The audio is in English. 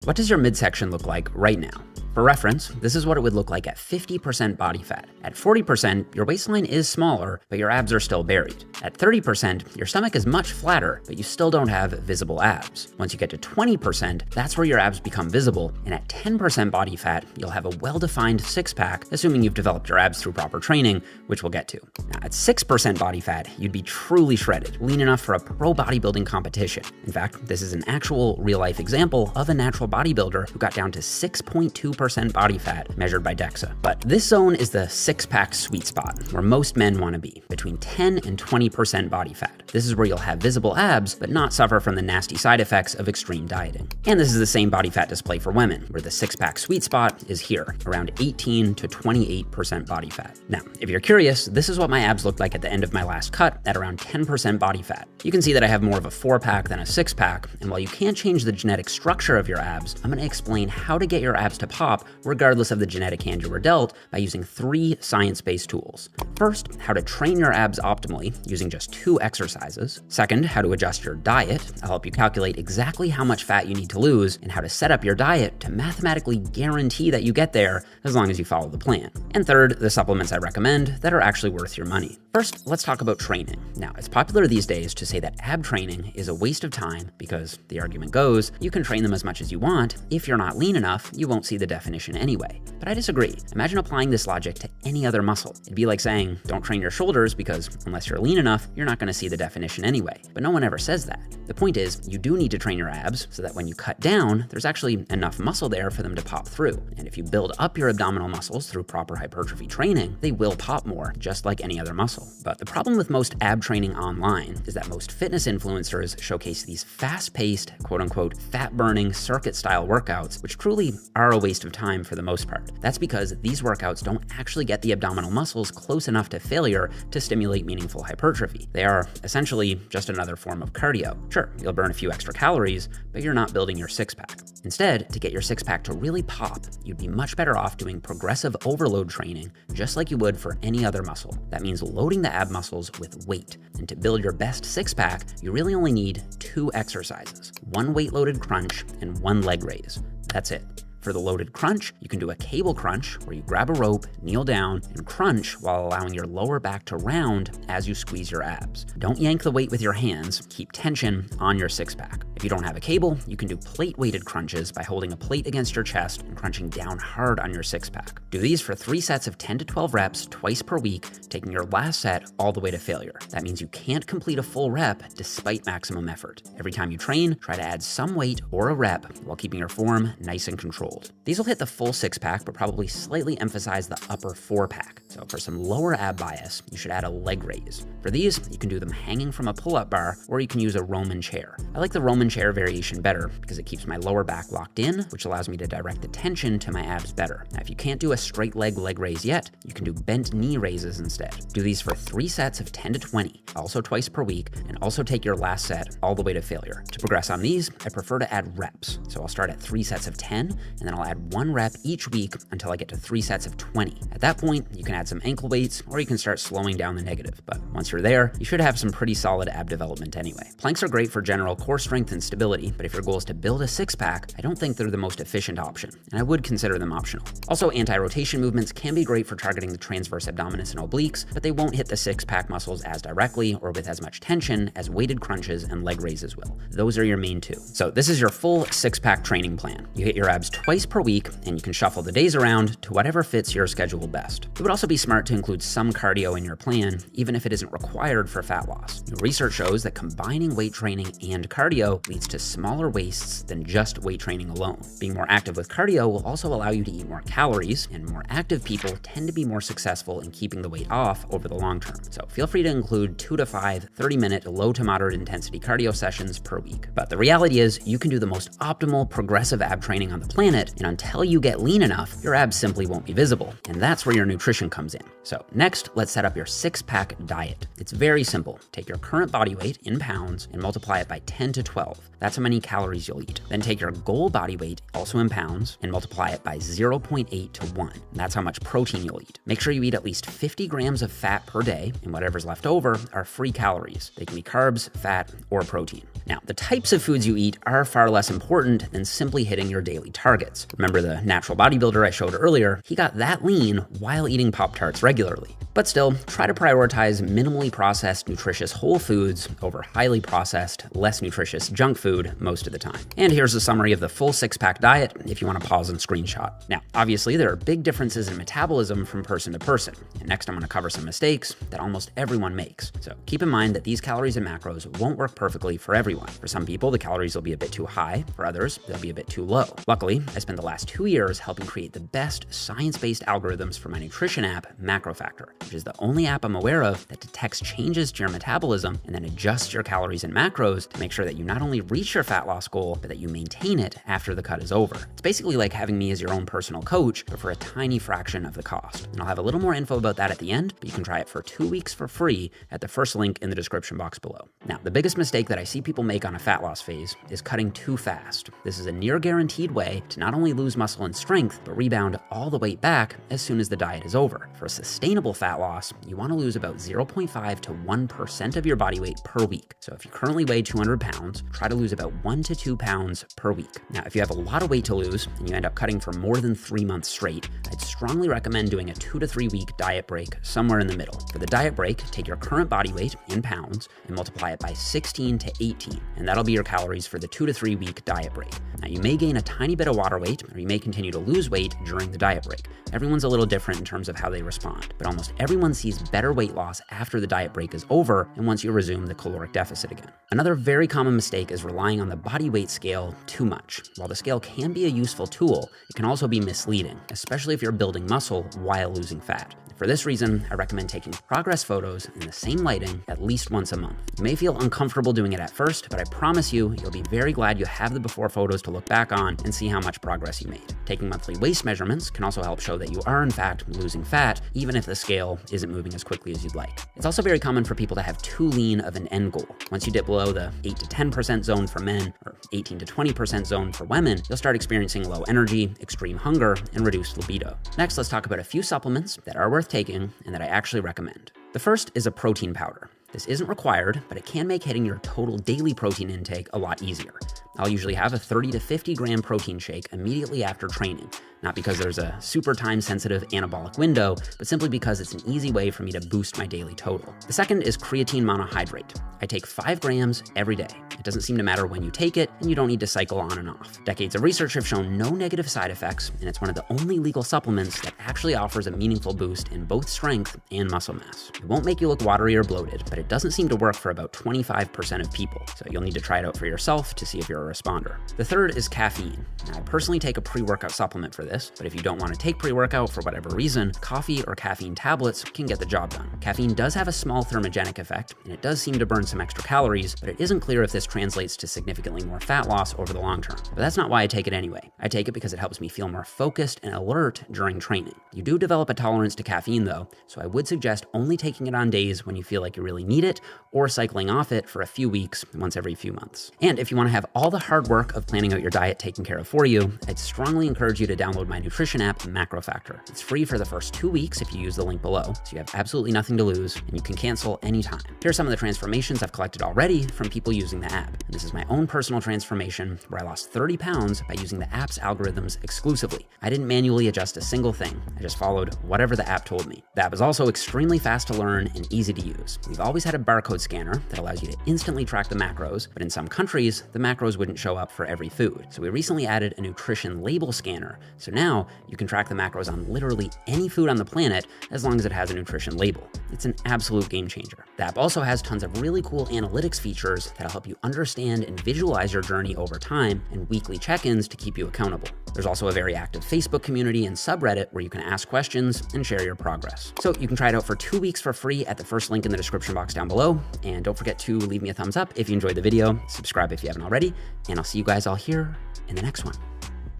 What does your midsection look like right now? For reference, this is what it would look like at 50% body fat. At 40%, your waistline is smaller, but your abs are still buried. At 30%, your stomach is much flatter, but you still don't have visible abs. Once you get to 20%, that's where your abs become visible, and at 10% body fat, you'll have a well-defined six-pack, assuming you've developed your abs through proper training, which we'll get to. Now, at 6% body fat, you'd be truly shredded, lean enough for a pro bodybuilding competition. In fact, this is an actual real-life example of a natural bodybuilder who got down to 6.2% body fat measured by DEXA. But this zone is the six-pack sweet spot, where most men want to be, between 10 and 20% body fat. This is where you'll have visible abs, but not suffer from the nasty side effects of extreme dieting. And this is the same body fat display for women, where the six-pack sweet spot is here, around 18 to 28% body fat. Now, if you're curious, this is what my abs looked like at the end of my last cut at around 10% body fat. You can see that I have more of a four-pack than a six-pack, and while you can't change the genetic structure of your abs, I'm going to explain how to get your abs to pop regardless of the genetic hand you were dealt by using 3 science-based tools. First, how to train your abs optimally using just 2 exercises. Second, how to adjust your diet. I'll help you calculate exactly how much fat you need to lose and how to set up your diet to mathematically guarantee that you get there as long as you follow the plan. And third, the supplements I recommend that are actually worth your money. First, let's talk about training. Now, it's popular these days to say that ab training is a waste of time because, the argument goes, you can train them as much as you want. If you're not lean enough, you won't see the definition anyway. But I disagree. Imagine applying this logic to any other muscle. It'd be like saying, don't train your shoulders because unless you're lean enough, you're not going to see the definition anyway. But no one ever says that. The point is, you do need to train your abs so that when you cut down, there's actually enough muscle there for them to pop through. And if you build up your abdominal muscles through proper hypertrophy training, they will pop more, just like any other muscle. But the problem with most ab training online is that most fitness influencers showcase these fast-paced, quote-unquote, fat-burning, circuit-style workouts, which truly are a waste of time for the most part. That's because these workouts don't actually get the abdominal muscles close enough to failure to stimulate meaningful hypertrophy. They are essentially just another form of cardio. Sure, you'll burn a few extra calories, but you're not building your six-pack. Instead, to get your six-pack to really pop, you'd be much better off doing progressive overload training just like you would for any other muscle. That means loading the ab muscles with weight. And to build your best six-pack, you really only need 2 exercises, 1 weight-loaded crunch and 1 leg raise. That's it. For the loaded crunch, you can do a cable crunch where you grab a rope, kneel down, and crunch while allowing your lower back to round as you squeeze your abs. Don't yank the weight with your hands, keep tension on your six-pack. If you don't have a cable, you can do plate-weighted crunches by holding a plate against your chest and crunching down hard on your six-pack. Do these for 3 sets of 10 to 12 reps twice per week, taking your last set all the way to failure. That means you can't complete a full rep despite maximum effort. Every time you train, try to add some weight or a rep while keeping your form nice and controlled. These will hit the full six-pack, but probably slightly emphasize the upper four-pack. So for some lower ab bias, you should add a leg raise. For these, you can do them hanging from a pull-up bar, or you can use a Roman chair. I like the Roman chair variation better because it keeps my lower back locked in, which allows me to direct the tension to my abs better. Now, if you can't do a straight leg raise yet, you can do bent knee raises instead. Do these for 3 sets of 10 to 20, also twice per week, and also take your last set all the way to failure. To progress on these, I prefer to add reps. So I'll start at 3 sets of 10, and then I'll add 1 rep each week until I get to 3 sets of 20. At that point, you can add some ankle weights, or you can start slowing down the negative. But once you're there, you should have some pretty solid ab development anyway. Planks are great for general core strength and stability, but if your goal is to build a six-pack, I don't think they're the most efficient option, and I would consider them optional. Also, anti-rotation movements can be great for targeting the transverse abdominis and obliques, but they won't hit the six-pack muscles as directly or with as much tension as weighted crunches and leg raises will. Those are your main 2. So this is your full six-pack training plan. You hit your abs twice per week, and you can shuffle the days around to whatever fits your schedule best. It would also be smart to include some cardio in your plan, even if it isn't required for fat loss. Research shows that combining weight training and cardio leads to smaller waists than just weight training alone. Being more active with cardio will also allow you to eat more calories, and more active people tend to be more successful in keeping the weight off over the long term. So feel free to include 2 to 5 30-minute low to moderate intensity cardio sessions per week. But the reality is, you can do the most optimal progressive ab training on the planet, and until you get lean enough, your abs simply won't be visible. And that's where your nutrition comes in. So next, let's set up your six-pack diet. It's very simple. Take your current body weight in pounds and multiply it by 10 to 12. That's how many calories you'll eat. Then take your goal body weight, also in pounds, and multiply it by 0.8 to 1. That's how much protein you'll eat. Make sure you eat at least 50 grams of fat per day, and whatever's left over are free calories. They can be carbs, fat, or protein. Now, the types of foods you eat are far less important than simply hitting your daily targets. Remember the natural bodybuilder I showed earlier? He got that lean while eating Pop-Tarts regularly. But still, try to prioritize minimally processed, nutritious whole foods over highly processed, less nutritious junk food most of the time. And here's a summary of the full 6-pack diet if you want to pause and screenshot. Now, obviously, there are big differences in metabolism from person to person. And next, I'm going to cover some mistakes that almost everyone makes. So keep in mind that these calories and macros won't work perfectly for everyone. For some people, the calories will be a bit too high. For others, they'll be a bit too low. Luckily, I spent the last 2 years helping create the best science-based algorithms for my nutrition app, MacroFactor, which is the only app I'm aware of that detects changes to your metabolism and then adjusts your calories and macros to make sure that you not only reach your fat loss goal, but that you maintain it after the cut is over. It's basically like having me as your own personal coach, but for a tiny fraction of the cost. And I'll have a little more info about that at the end, but you can try it for 2 weeks for free at the first link in the description box below. Now, the biggest mistake that I see people make on a fat loss phase is cutting too fast. This is a near guaranteed way to not only lose muscle and strength, but rebound all the weight back as soon as the diet is over. For a sustainable fat loss, you want to lose about 0.5 to 1% of your body weight per week. So if you currently weigh 200 pounds, try to lose about 1 to 2 pounds per week. Now, if you have a lot of weight to lose and you end up cutting for more than 3 months straight, I'd strongly recommend doing a 2 to 3 week diet break somewhere in the middle. For the diet break, take your current body weight in pounds and multiply it by 16 to 18, and that'll be your calories for the 2 to 3 week diet break. Now, you may gain a tiny bit of water weight, or you may continue to lose weight during the diet break. Everyone's a little different in terms of how they respond, but almost everyone sees better weight loss after the diet break is over and once you resume the caloric deficit again. Another very common mistake is relying on the body weight scale too much. While the scale can be a useful tool, it can also be misleading, especially if you're building muscle while losing fat. For this reason, I recommend taking progress photos in the same lighting at least once a month. You may feel uncomfortable doing it at first, but I promise you'll be very glad you have the before photos to look back on and see how much progress you made. Taking monthly waist measurements can also help show that you are in fact losing fat, even if the scale isn't moving as quickly as you'd like. It's also very common for people to have too lean of an end goal. Once you dip below the 8 to 10% zone for men or 18 to 20% zone for women, you'll start experiencing low energy, extreme hunger, and reduced libido. Next, let's talk about a few supplements that are worth taking and that I actually recommend. The first is a protein powder. This isn't required, but it can make hitting your total daily protein intake a lot easier. I'll usually have a 30 to 50 gram protein shake immediately after training, not because there's a super time-sensitive anabolic window, but simply because it's an easy way for me to boost my daily total. The second is creatine monohydrate. I take 5 grams every day. It doesn't seem to matter when you take it, and you don't need to cycle on and off. Decades of research have shown no negative side effects, and it's one of the only legal supplements that actually offers a meaningful boost in both strength and muscle mass. It won't make you look watery or bloated, but it doesn't seem to work for about 25% of people, so you'll need to try it out for yourself to see if you're a responder. The third is caffeine. Now, I personally take a pre-workout supplement for this, but if you don't want to take pre-workout for whatever reason, coffee or caffeine tablets can get the job done. Caffeine does have a small thermogenic effect, and it does seem to burn some extra calories, but it isn't clear if this translates to significantly more fat loss over the long term. But that's not why I take it anyway. I take it because it helps me feel more focused and alert during training. You do develop a tolerance to caffeine though, so I would suggest only taking it on days when you feel like you really need it, or cycling off it for a few weeks once every few months. And if you want to have all the hard work of planning out your diet taken care of for you, I'd strongly encourage you to download my nutrition app, MacroFactor. It's free for the first 2 weeks if you use the link below, so you have absolutely nothing to lose, and you can cancel anytime. Here are some of the transformations I've collected already from people using the app. And this is my own personal transformation where I lost 30 pounds by using the app's algorithms exclusively. I didn't manually adjust a single thing. I just followed whatever the app told me. The app is also extremely fast to learn and easy to use. We've always had a barcode scanner that allows you to instantly track the macros, but in some countries, the macros wouldn't show up for every food. So we recently added a nutrition label scanner. So now you can track the macros on literally any food on the planet as long as it has a nutrition label. It's an absolute game changer. The app also has tons of really cool analytics features that'll help you understand and visualize your journey over time, and weekly check-ins to keep you accountable. There's also a very active Facebook community and subreddit where you can ask questions and share your progress. So you can try it out for 2 weeks for free at the first link in the description box down below. And don't forget to leave me a thumbs up if you enjoyed the video, subscribe if you haven't already, and I'll see you guys all here in the next one.